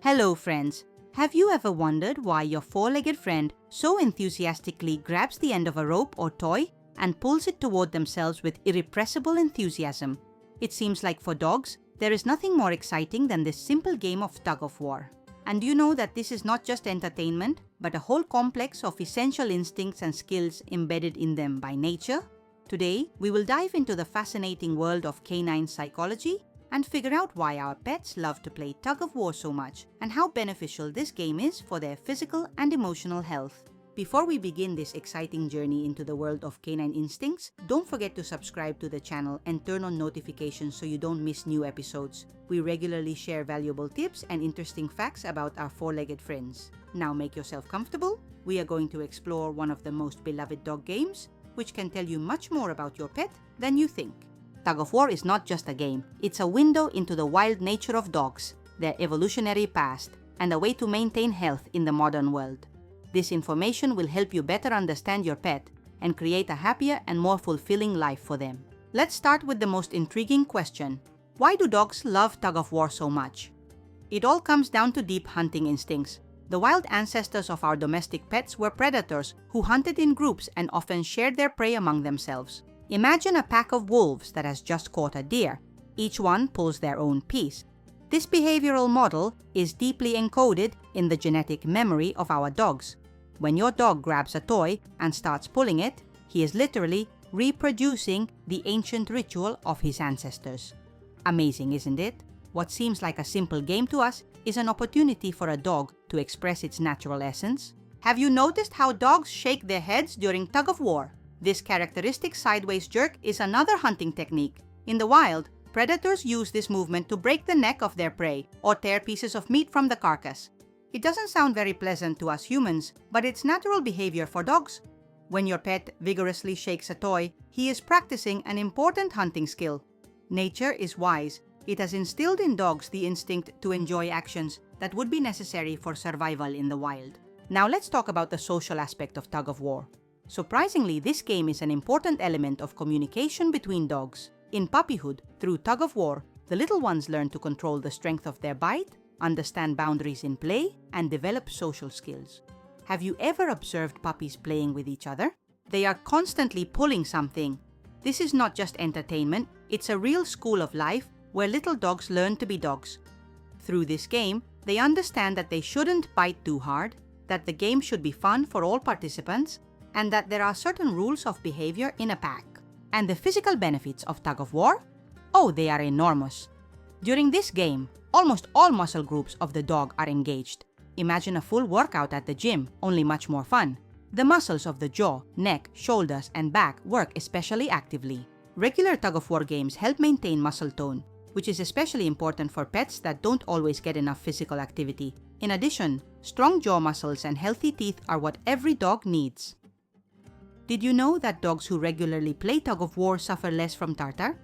Hello friends! Have you ever wondered why your four-legged friend so enthusiastically grabs the end of a rope or toy and pulls it toward themselves with irrepressible enthusiasm? It seems like for dogs, there is nothing more exciting than this simple game of tug-of-war. And you know that this is not just entertainment, but a whole complex of essential instincts and skills embedded in them by nature? Today, we will dive into the fascinating world of canine psychology and figure out why our pets love to play tug-of-war so much and how beneficial this game is for their physical and emotional health. Before we begin this exciting journey into the world of canine instincts, don't forget to subscribe to the channel and turn on notifications so you don't miss new episodes. We regularly share valuable tips and interesting facts about our four-legged friends. Now make yourself comfortable. We are going to explore one of the most beloved dog games, which can tell you much more about your pet than you think. Tug-of-war is not just a game, it's a window into the wild nature of dogs, their evolutionary past, and a way to maintain health in the modern world. This information will help you better understand your pet and create a happier and more fulfilling life for them. Let's start with the most intriguing question. Why do dogs love tug-of-war so much? It all comes down to deep hunting instincts. The wild ancestors of our domestic pets were predators who hunted in groups and often shared their prey among themselves. Imagine a pack of wolves that has just caught a deer. Each one pulls their own piece. This behavioral model is deeply encoded in the genetic memory of our dogs. When your dog grabs a toy and starts pulling it, he is literally reproducing the ancient ritual of his ancestors. Amazing, isn't it? What seems like a simple game to us is an opportunity for a dog to express its natural essence. Have you noticed how dogs shake their heads during tug-of-war? This characteristic sideways jerk is another hunting technique. In the wild, predators use this movement to break the neck of their prey or tear pieces of meat from the carcass. It doesn't sound very pleasant to us humans, but it's natural behavior for dogs. When your pet vigorously shakes a toy, he is practicing an important hunting skill. Nature is wise. It has instilled in dogs the instinct to enjoy actions that would be necessary for survival in the wild. Now let's talk about the social aspect of tug-of-war. Surprisingly, this game is an important element of communication between dogs. In puppyhood, through tug-of-war, the little ones learn to control the strength of their bite, understand boundaries in play, and develop social skills. Have you ever observed puppies playing with each other? They are constantly pulling something. This is not just entertainment, it's a real school of life where little dogs learn to be dogs. Through this game, they understand that they shouldn't bite too hard, that the game should be fun for all participants, and that there are certain rules of behavior in a pack. And the physical benefits of tug-of-war? Oh, they are enormous. During this game, almost all muscle groups of the dog are engaged. Imagine a full workout at the gym, only much more fun. The muscles of the jaw, neck, shoulders, and back work especially actively. Regular tug-of-war games help maintain muscle tone, which is especially important for pets that don't always get enough physical activity. In addition, strong jaw muscles and healthy teeth are what every dog needs. Did you know that dogs who regularly play tug-of-war suffer less from tartar?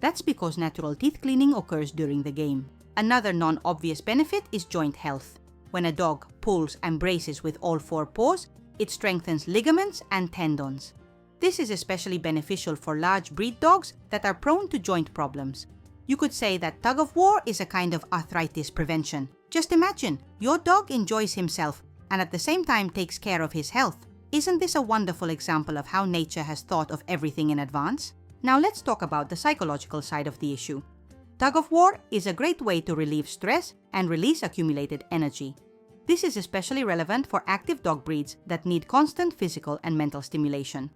That's because natural teeth cleaning occurs during the game. Another non-obvious benefit is joint health. When a dog pulls and braces with all four paws, it strengthens ligaments and tendons. This is especially beneficial for large breed dogs that are prone to joint problems. You could say that tug-of-war is a kind of arthritis prevention. Just imagine, your dog enjoys himself and at the same time takes care of his health. Isn't this a wonderful example of how nature has thought of everything in advance? Now let's talk about the psychological side of the issue. Tug-of-war is a great way to relieve stress and release accumulated energy. This is especially relevant for active dog breeds that need constant physical and mental stimulation.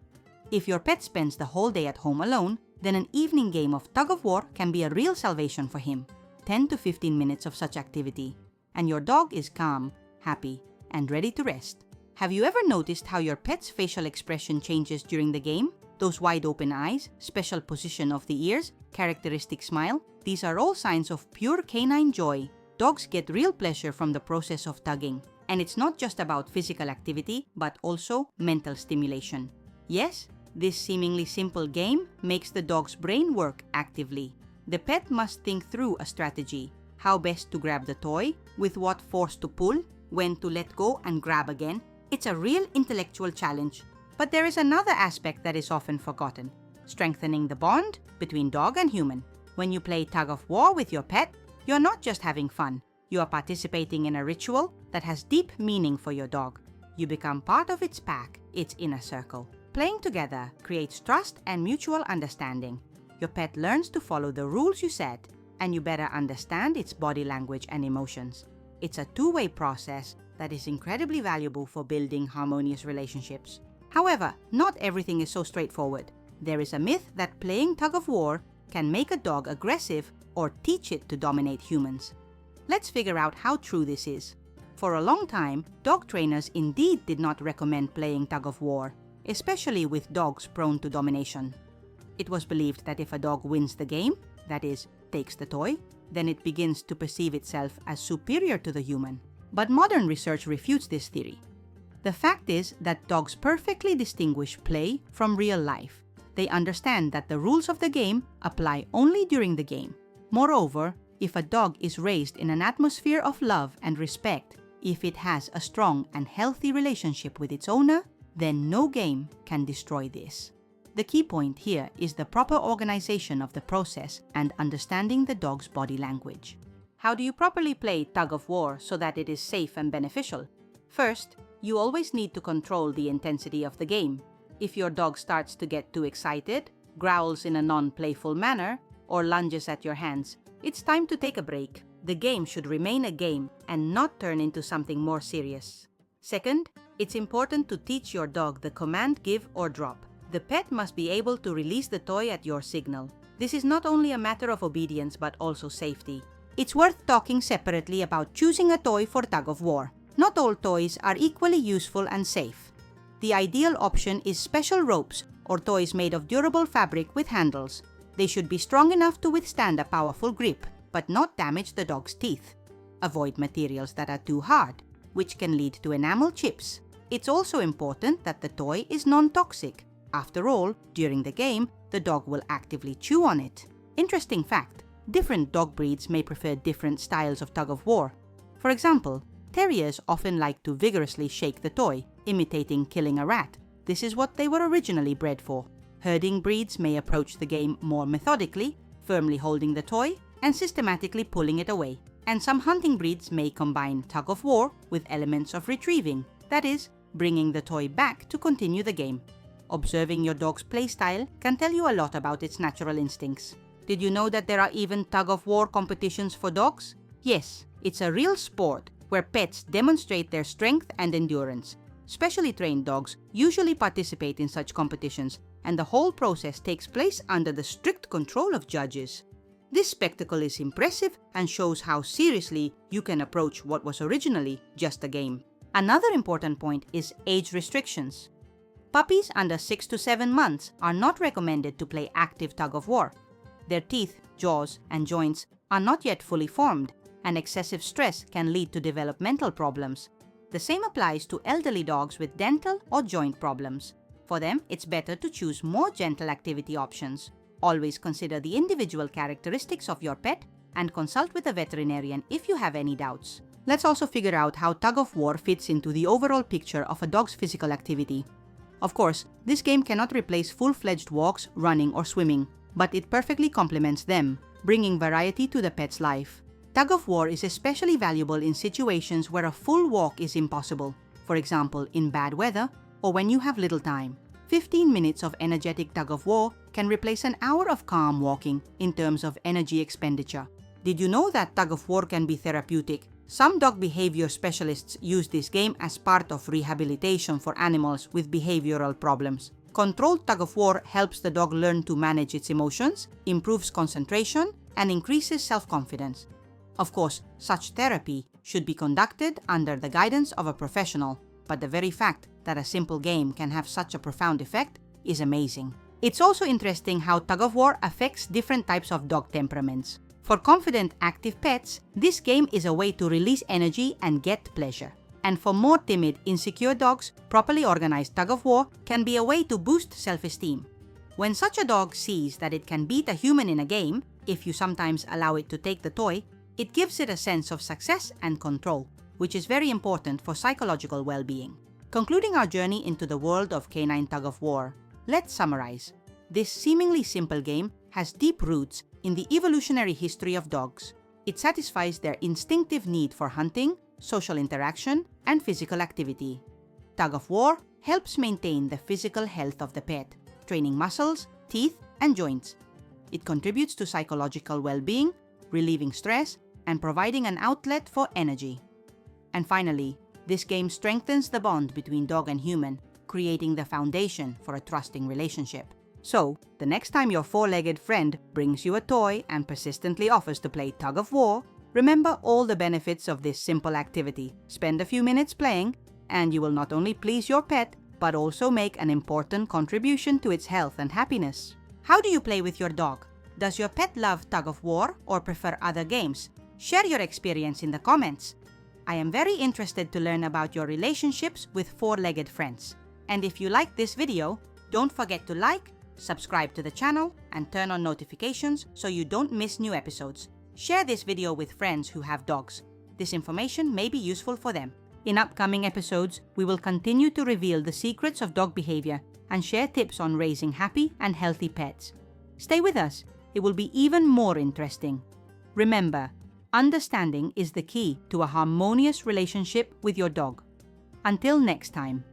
If your pet spends the whole day at home alone, then an evening game of tug-of-war can be a real salvation for him. 10 to 15 minutes of such activity, and your dog is calm, happy, and ready to rest. Have you ever noticed how your pet's facial expression changes during the game? Those wide open eyes, special position of the ears, characteristic smile, these are all signs of pure canine joy. Dogs get real pleasure from the process of tugging. And it's not just about physical activity, but also mental stimulation. Yes, this seemingly simple game makes the dog's brain work actively. The pet must think through a strategy. How best to grab the toy, with what force to pull, when to let go and grab again. It's a real intellectual challenge. But there is another aspect that is often forgotten: strengthening the bond between dog and human. When you play tug-of-war with your pet, you're not just having fun. You are participating in a ritual that has deep meaning for your dog. You become part of its pack, its inner circle. Playing together creates trust and mutual understanding. Your pet learns to follow the rules you set, and you better understand its body language and emotions. It's a two-way process that is incredibly valuable for building harmonious relationships. However, not everything is so straightforward. There is a myth that playing tug-of-war can make a dog aggressive or teach it to dominate humans. Let's figure out how true this is. For a long time, dog trainers indeed did not recommend playing tug-of-war, especially with dogs prone to domination. It was believed that if a dog wins the game, that is, takes the toy, then it begins to perceive itself as superior to the human. But modern research refutes this theory. The fact is that dogs perfectly distinguish play from real life. They understand that the rules of the game apply only during the game. Moreover, if a dog is raised in an atmosphere of love and respect, if it has a strong and healthy relationship with its owner, then no game can destroy this. The key point here is the proper organization of the process and understanding the dog's body language. How do you properly play tug-of-war so that it is safe and beneficial? First, you always need to control the intensity of the game. If your dog starts to get too excited, growls in a non-playful manner, or lunges at your hands, it's time to take a break. The game should remain a game and not turn into something more serious. Second, it's important to teach your dog the command give or drop. The pet must be able to release the toy at your signal. This is not only a matter of obedience but also safety. It's worth talking separately about choosing a toy for tug-of-war. Not all toys are equally useful and safe. The ideal option is special ropes or toys made of durable fabric with handles. They should be strong enough to withstand a powerful grip, but not damage the dog's teeth. Avoid materials that are too hard, which can lead to enamel chips. It's also important that the toy is non-toxic. After all, during the game, the dog will actively chew on it. Interesting fact, different dog breeds may prefer different styles of tug-of-war. For example, terriers often like to vigorously shake the toy, imitating killing a rat. This is what they were originally bred for. Herding breeds may approach the game more methodically, firmly holding the toy and systematically pulling it away. And some hunting breeds may combine tug-of-war with elements of retrieving, that is, bringing the toy back to continue the game. Observing your dog's playstyle can tell you a lot about its natural instincts. Did you know that there are even tug-of-war competitions for dogs? Yes, it's a real sport where pets demonstrate their strength and endurance. Specially trained dogs usually participate in such competitions, and the whole process takes place under the strict control of judges. This spectacle is impressive and shows how seriously you can approach what was originally just a game. Another important point is age restrictions. Puppies under 6 to 7 months are not recommended to play active tug-of-war. Their teeth, jaws, and joints are not yet fully formed, and excessive stress can lead to developmental problems. The same applies to elderly dogs with dental or joint problems. For them, it's better to choose more gentle activity options. Always consider the individual characteristics of your pet and consult with a veterinarian if you have any doubts. Let's also figure out how tug-of-war fits into the overall picture of a dog's physical activity. Of course, this game cannot replace full-fledged walks, running, or swimming, but it perfectly complements them, bringing variety to the pet's life. Tug-of-war is especially valuable in situations where a full walk is impossible, for example, in bad weather or when you have little time. 15 minutes of energetic tug-of-war can replace an hour of calm walking in terms of energy expenditure. Did you know that tug-of-war can be therapeutic? Some dog behavior specialists use this game as part of rehabilitation for animals with behavioral problems. Controlled tug-of-war helps the dog learn to manage its emotions, improves concentration, and increases self-confidence. Of course, such therapy should be conducted under the guidance of a professional, but the very fact that a simple game can have such a profound effect is amazing. It's also interesting how tug-of-war affects different types of dog temperaments. For confident, active pets, this game is a way to release energy and get pleasure. And for more timid, insecure dogs, properly organized tug-of-war can be a way to boost self-esteem. When such a dog sees that it can beat a human in a game, if you sometimes allow it to take the toy, it gives it a sense of success and control, which is very important for psychological well-being. Concluding our journey into the world of canine tug-of-war, let's summarize. This seemingly simple game has deep roots in the evolutionary history of dogs. It satisfies their instinctive need for hunting, social interaction, and physical activity. Tug of war helps maintain the physical health of the pet, training muscles, teeth, and joints. It contributes to psychological well-being, relieving stress, and providing an outlet for energy. And finally, this game strengthens the bond between dog and human, creating the foundation for a trusting relationship. So, the next time your four-legged friend brings you a toy and persistently offers to play tug of war, remember all the benefits of this simple activity. Spend a few minutes playing, and you will not only please your pet, but also make an important contribution to its health and happiness. How do you play with your dog? Does your pet love tug of war or prefer other games? Share your experience in the comments. I am very interested to learn about your relationships with four-legged friends. And if you like this video, don't forget to like, subscribe to the channel, and turn on notifications so you don't miss new episodes. Share this video with friends who have dogs. This information may be useful for them. In upcoming episodes, we will continue to reveal the secrets of dog behavior and share tips on raising happy and healthy pets. Stay with us. It will be even more interesting. Remember, understanding is the key to a harmonious relationship with your dog. Until next time.